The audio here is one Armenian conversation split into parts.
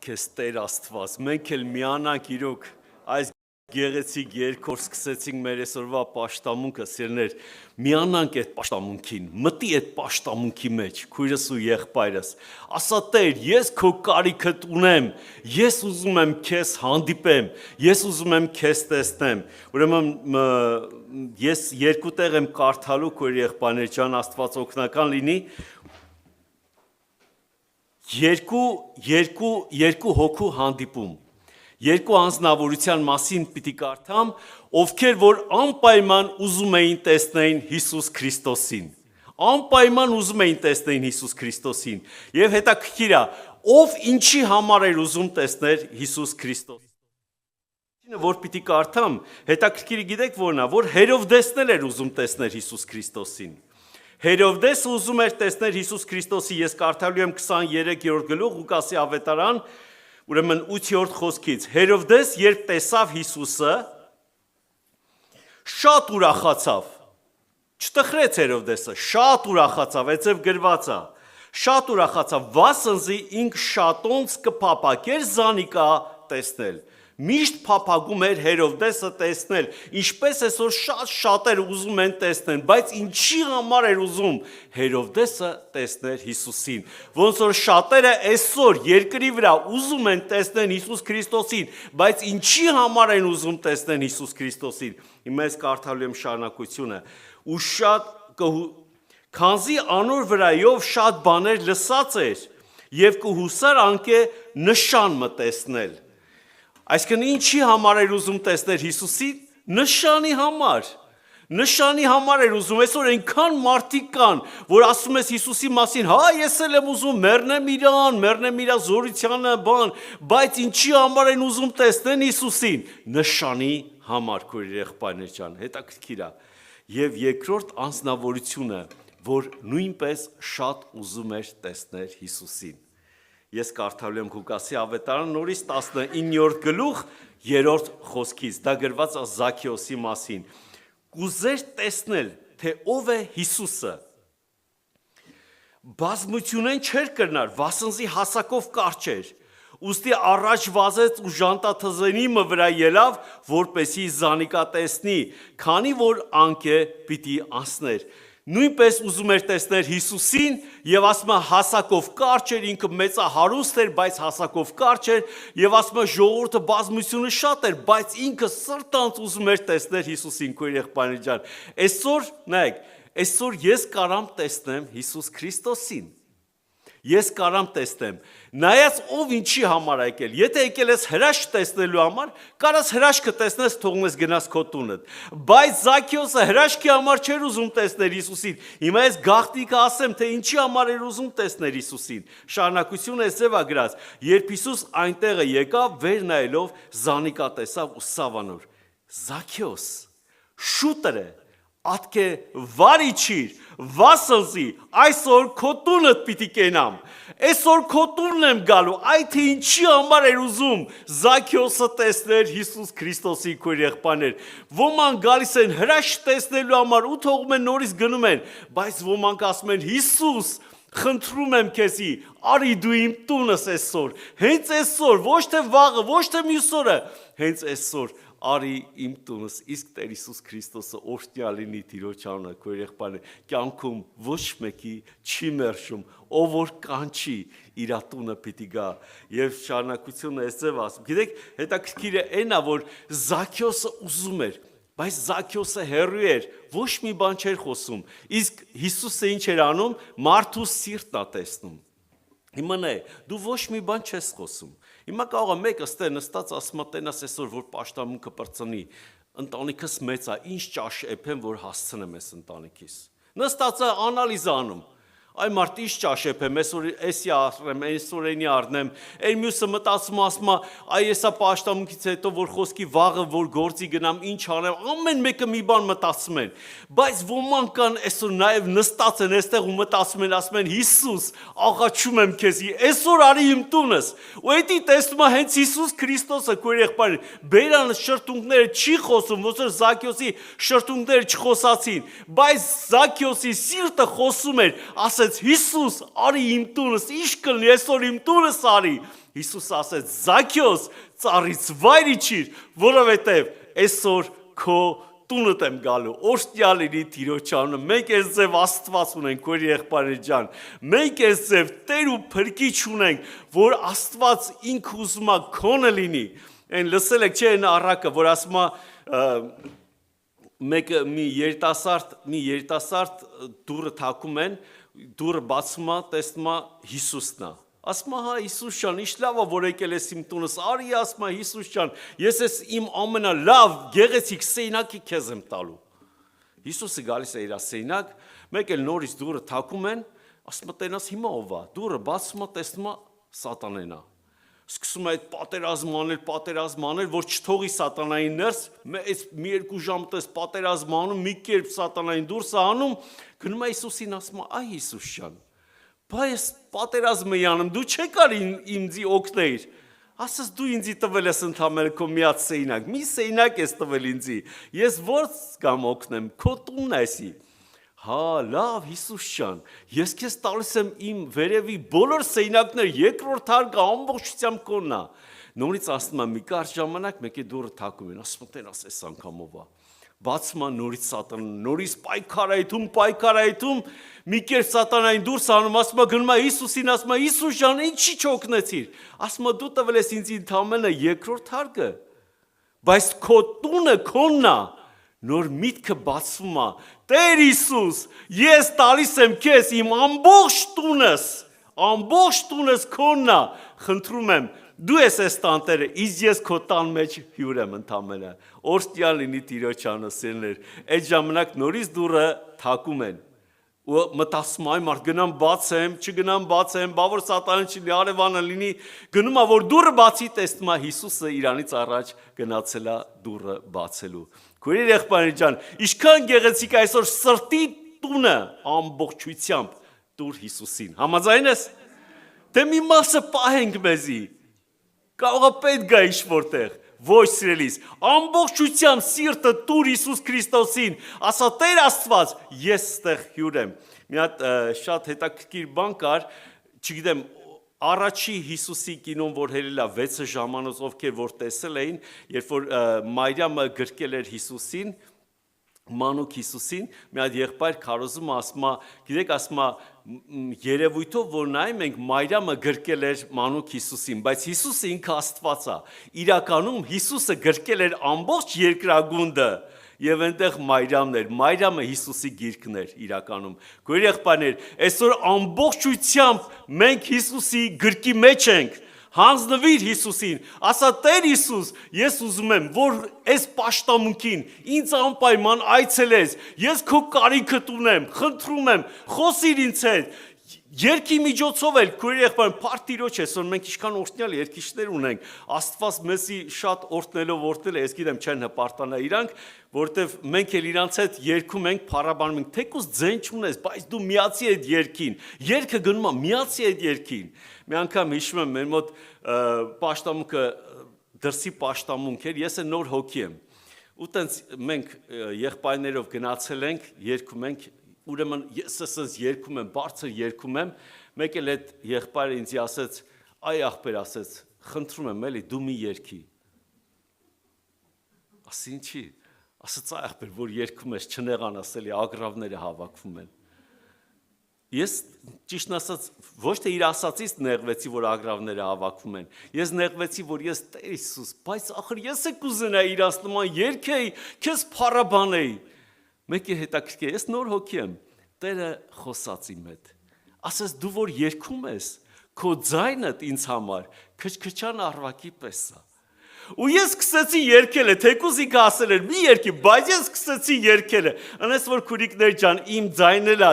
քեզ Տեր Աստված, մենք էլ միանանք իրոք այս գեղեցիկ երգով սկսեցինք մեր այսօրվա պաշտամունքը, սիրներ, միանանք այդ պաշտամունքին, մտի այդ պաշտամունքի մեջ, քույրս ու եղբայրս, ասա Տեր, ես քո կարիքդ ունեմ, ես ուզում եմ քեզ հանդիպեմ, ես ուզում եմ քեզ տեսնեմ, ուրեմն ես երկու տեղ եմ կարդալու, քույր եղբայրներ ջան, Աստված օգնական լինի, երկու հոգու հանդիպում, երկու անձնավորության մասին պիտի կարդամ, ովքեր որ անպայման ուզում էին տեսնեին Հիսուս Քրիստոսին, անպայման ուզում էին տեսնեին Հիսուս Քրիստոսին, և հետաքրքիր է, ով ինչի համար էր ուզում տեսնել Հիսուս Քրիստոսին, որ պիտի կարդամ, հետաքրքիր գիտեք որն է, որ Հերովդեսն էր ուզում տեսնել Հիսուս Քրիստոսին, Հերովդեսը ուզում էր տեսնել Հիսուս Քրիստոսի, ես կարդալու եմ 23-րդ գլուխ Ղուկասի ավետարան, ուրեմն 8-րդ խոսքից, Հերովդես երբ տեսավ Հիսուսը, շատ ուրախացավ, չտխրեց Հերովդեսը, շատ ուրախացավ, այդպես գրված է, շատ ուրախացավ, վասնզի ինք շատոնց կփափակեր Զանիկա տեսնել, միշտ փափագում էր Հերովդեսը տեսնել, ինչպես այսօր շատեր ուզում են տեսնել, բայց ինչի համար էր ուզում Հերովդեսը տեսնել Հիսուսին, ոնց որ շատերը այսօր երկրի վրա ուզում են տեսնել Հիսուս Քրիստոսին, բայց ինչի համար են ուզում տեսնել Հիսուս Քրիստոսին, հիմա ես կարդալու եմ շարունակությունը, ու շատ քանզի անոր վրայով շատ բաներ լսած էր, և կհուսար անկե նշան մտեսնել, այսինքն ինչի համար էր ուզում տեսնել Հիսուսին, նշանի համար էր ուզում, այսօր այնքան մարդիկ կան, որ ասում ես Հիսուսի մասին, հա ես էլ եմ ուզում մեռնեմ իրա զորությանը բան, բայց ինչի համար են ուզում տեսնեն Հիսուսին, նշանի համար, քույր եղբայրներ ջան, հետաքրքիր է, և երկրորդ անձնավորությունը, որ նույնպես շատ ուզում էր տեսնել Հիսուսին, ես կարդալու եմ Ղուկասի ավետարան նորից 19-րդ գլուխ 3-րդ խոսքից, դա գրված է Զաքեոսի մասին, կուզեր տեսնել, թե ով է Հիսուսը, բազմությունեն չէր կրնար, վասնզի հասակով կարճ էր, ուստի առաջ վազեց ու ժանտաթզենի վրա ելավ, որպեսի Զանիկա տեսնի, քանի որ անկե պիտի անցներ, նույնպես ուզում էր տեսնել Հիսուսին և ասում է հասակով կարճ էր, ինքը մեծահարուստ էր, բայց հասակով կարճ էր և ասում է ժողովուրդը բազմությունը շատ էր, բայց ինքը սրտանց ուզում էր տեսնել Հիսուսին, քույր եղբայրներ ջան, այսօր, նայեք, այսօր ես կարամ տեսնեմ Հիսուս Քրիստոսին, ես կարամ տեսնեմ, նայած ով ինչի համար եկել, եթե եկել ես հրաշք տեսնելու համար, կարաս հրաշքը տեսնես, թողնես գնաս քո տունդ, բայց Զաքեոսը հրաշքի համար չէր ուզում տեսնել Հիսուսին, հիմա ես գաղտնիքը ասեմ, թե ինչի համար էր ուզում տեսնել Հիսուսին, շարունակությունը էս ձև է գրած, երբ Հիսուս այնտեղը եկավ, վեր նայելով Զանիկա տեսավ ու սավանոր, Զաքեոս, շուտր է, ատկե վարի չիր, վասնզի, այսօր քո տունդ պիտի կենամ, այսօր քո տունն եմ գալու, այդ թե ինչի համար էր ուզում Զաքեոսը տեսնել Հիսուս Քրիստոսի, քույր եղբայրներ, ոմանք գալիս են հրաշք տեսնելու համար ու թողում են նորից գնում են, բայց ոմանք ասում են Հիսուս, խնդրում եմ քեզի, արի դու իմ տունս այսօր, հենց այսօր, ոչ թե վաղը, ոչ թե մյուս օրը, հենց այսօր արի իմ տունս, իսկ Տեր Հիսուս Քրիստոսը օրհնյալ լինի Տիրոջ անունը, քույր եղբայրներ, կյանքում ոչ մեկի չի մերժում, ով որ կանչի իր տունը պիտի գա, և շարունակությունը այս ձև ասում, գիտեք, հետաքրքիր է այն է, որ Զաքեոսը ուզում էր, բայց Զաքեոսը հեռու էր, ոչ մի բան չէր խոսում, իսկ Հիսուսը ինչ էր անում, մարդու սիրտն է տեսնում, հիմա նայ, դու ոչ մի բան չես խոսում, հիմա կարող է մեկը ստե նստած ասում է տենաս այսօր, որ պաշտամունքը պրծնի, ընտանիքս մեծ է, ինչ ճաշ էփեմ, որ հասցնեմ ես ընտանիքիս, նստած է անալիզ անում, այ մարդ ինչ ճաշ էփեմ, այսօր էսի առնեմ, այսօր էնի առնեմ, այն մյուսը մտածում ասում է, այ եսա պաշտամունքից հետո, որ խոսքի վաղը, որ գործի գնամ, ինչ անեմ, ամեն մեկը մի բան մտածում են, բայց ոմանք կան այսօր նաև նստած են այստեղ ու մտածում են, ասում են Հիսուս, աղաչում եմ քեզի, այսօր արի իմ տունս, ու էդի տեսնում է հենց Հիսուս Քրիստոսը, քույր եղբայրներ, բերան շրթունքները չի խոսում, ոնց որ Զաքեոսի շրթունքները չխոսացին, բայց Զաքեոսի սիրտը խոսում էր, ասեց Հիսուս, արի իմ տունս, ինչ կլինի, այսօր իմ տունս արի, Հիսուս ասեց. Զաքյոս, ծառից վայր իջիր, որովհետև այսօր քո տունդ եմ գալու, օրհնյալ լինի Տիրոջ անունը, մենք այս ձև Աստված ունենք, քույր եղբայրներ ջան, մենք այս ձև Տեր ու Փրկիչ ունենք, որ Աստված ինքը ուզում է քոնը լինի, այն լսել եք չէ այն առակը, որ ասում է մի երիտասարդ դուրը թակում են, դուրը բացում է, տեսնում է Հիսուսն է, ասում է հա Հիսուս ջան, ինչ լավ է որ եկել ես իմ տունս, արի ասում է Հիսուս ջան, ես ես իմ ամենալավ գեղեցիկ սեյնակի քեզ եմ տալու։ Հիսուսը գալիս է իր սեյնակ, մեկ էլ նորից դուրը թակում են, ասում է տենաս հիմա ով է, դուրը բացում է, տեսնում է սատանեն է։ Սկսում է այդ պատերազմ անել, որ չթողի սատանային ներս, այս մի երկու ժամ տես պատերազմ անում, մի կերպ սատանային դուրս է անում, գնում է Հիսուսին ասում է այ Հիսուս ջան, բայց պատերազմը անում, դու չեկար ինձի օգնել, ասես դու ինձի տվել ես ընդամենը քո միած սեյնակ, մի սեյնակ ես տվել ինձի, ես ո՞ց կամ օգնեմ, քո տունն է էսի, հա լավ Հիսուս ջան, ես քեզ տալիս եմ իմ վերևի բոլոր սեյնակներ, երկրորդ հարկը ամբողջությամբ քոնն է, նորից ասում եմ մի կարճ ժամանակ մեկի դուրը թակում են, ասում են տենաս այս անգամով է, բացում է նորից սատանան, նորից պայքարայթում, մի կերպ սատանային դուրս անում, ասում է գնում է Հիսուսին, ասում է Հիսուս ջան, ինչի չօգնեցիր, ասում է դու տվել ես ինձ ընդամենը երկրորդ հարկը, բայց քո տունը քոնն է, նոր միտքը բացվում է, Տեր Հիսուս, ես տալիս եմ քեզ իմ ամբողջ տունս քոնն է, խնդրում եմ, դու ես այս տանտերը, իսկ ես քո տան մեջ հյուր եմ ընդամենը, օրհնյալ լինի Տիրոջ անունը սիրելիներ, այդ ժամանակ նորից դուրը թակում են, ու մտածում այ մարդ գնամ բացեմ, չգնամ բացեմ, բա որ սատանան չլինի, արևանը լինի, գնում է որ դուրը բացի, տեսնում է Հիսուսը իրանից առաջ գնացել է դուրը բացելու։ Քույր եղբայրներ ջան, ինչքան գեղեցիկ այսօր սրտի տունը ամբողջությամբ տուր Հիսուսին։ Համաձայն ես։ Դե մի մասը պահենք մեզի։ Կարող է պետք գա ինչ-որտեղ։ Ոչ սիրելիս, ամբողջությամբ սիրտը տուր Հիսուս Քրիստոսին, ասա Տեր Աստված, ես ստեղ հյուր եմ։ Մի հատ շատ հետաքրքիր բան կար, չգիտեմ, առաջի Հիսուսի կինոն, որ հելել է 6 ժամանոց, ովքեր որ տեսել էին, երբ որ Մարիամը գրկել էր Հիսուսին, մանուկ Հիսուսին, մի հատ եղբայր քարոզում ասում է, գիտեք, ասում է երևույթով, որ նայում ենք Մարիամը գրկել էր մանուկ Հիսուսին, բայց Հիսուսը ինքը Աստված է, իրականում Հիսուսը գրկել էր ամբողջ երկրագունդը, եւ այնտեղ Մարիամը Հիսուսի գիրկն էր իրականում։ Գույր եղբայրներ, այսօր ամբողջությամբ մենք Հիսուսի գրկի մեջ ենք։ Հանձնվիր Հիսուսին, ասա Տեր Հիսուս, ես ուզում եմ, որ այս պաշտամունքին ինձ անպայման այցելես, ես քո կարիքդ ունեմ, խնդրում եմ, խոսիր ինձ հետ, երկի միջոցով էլ, քույր եղբայր, փառք Տիրոջ այսօր մենք ինչքան օրհնյալ երկիչներ ունենք, Աստված մեզի շատ օրհնելով օրհնել է, ես գիտեմ չեն հպարտանա իրանք, որովհետև մենք էլ իրանց հետ երգում ենք, փառաբանում ենք, թեկուզ ձեն չունես, բայց դու միացի այդ երգին, երգը գնում է միացի այդ երգին։ Մի անգամ հիշում եմ մեր մոտ պաշտամունքը դրսի պաշտամունք էր, ես էլ նոր հոգի եմ։ Ու տենց մենք եղբայրներով գնացել ենք, երգում ենք, ուրեմն ես ասես երգում եմ, բարձր երգում եմ, մեկ էլ այդ եղբայրը ինձ ասեց, այ ախպեր ասեց, խնդրում եմ էլի դու մի երգի։ Ասի ինչի, ասեց այ ախպեր, որ երգում ես չնեղան ասելի ագրավները հավաքվում են։ Ես ճիշտն ասած ոչ թե իր ասածից նեղվեցի, որ ագրավները հավաքվում են։ Ես նեղվեցի, որ ես Տեր Հիսուս, բայց ախր ես է կուզենայի իրաց նման երգեի, քեզ փառաբանեի։ Մեկի հետաքրքիր, ես նոր հոգի եմ, Տերը խոսած իմ հետ, ասես դու որ երգում ես, քո ձայնդ ինձ համար քչքչան աղվակի պես է, ու ես սկսեցի երգել, թեկուզ ինքը ասել էր մի երգի, բայց ես սկսեցի երգել, անես որ քուրիկներ ջան, իմ ձայնն էլ է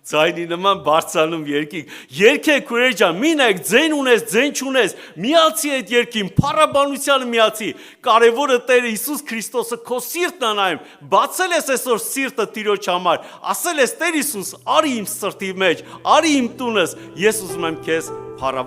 ձայնի նման բարձրանում երգիկ, երգեք քուրեր ջան, մի նայեք ձայն ունես, ձայն չունես, միացի այդ երգին, փառաբանությանը միացի, կարևորը Տեր Հիսուս Քրիստոսը քո սիրտն անայում, բացել ես այսօր սիրտը Տիրոջ համար, ասել ես Տեր Հիսուս, արի իմ սրտի մեջ, արի իմ տունս, ես ուզում եմ քեզ փառաբանել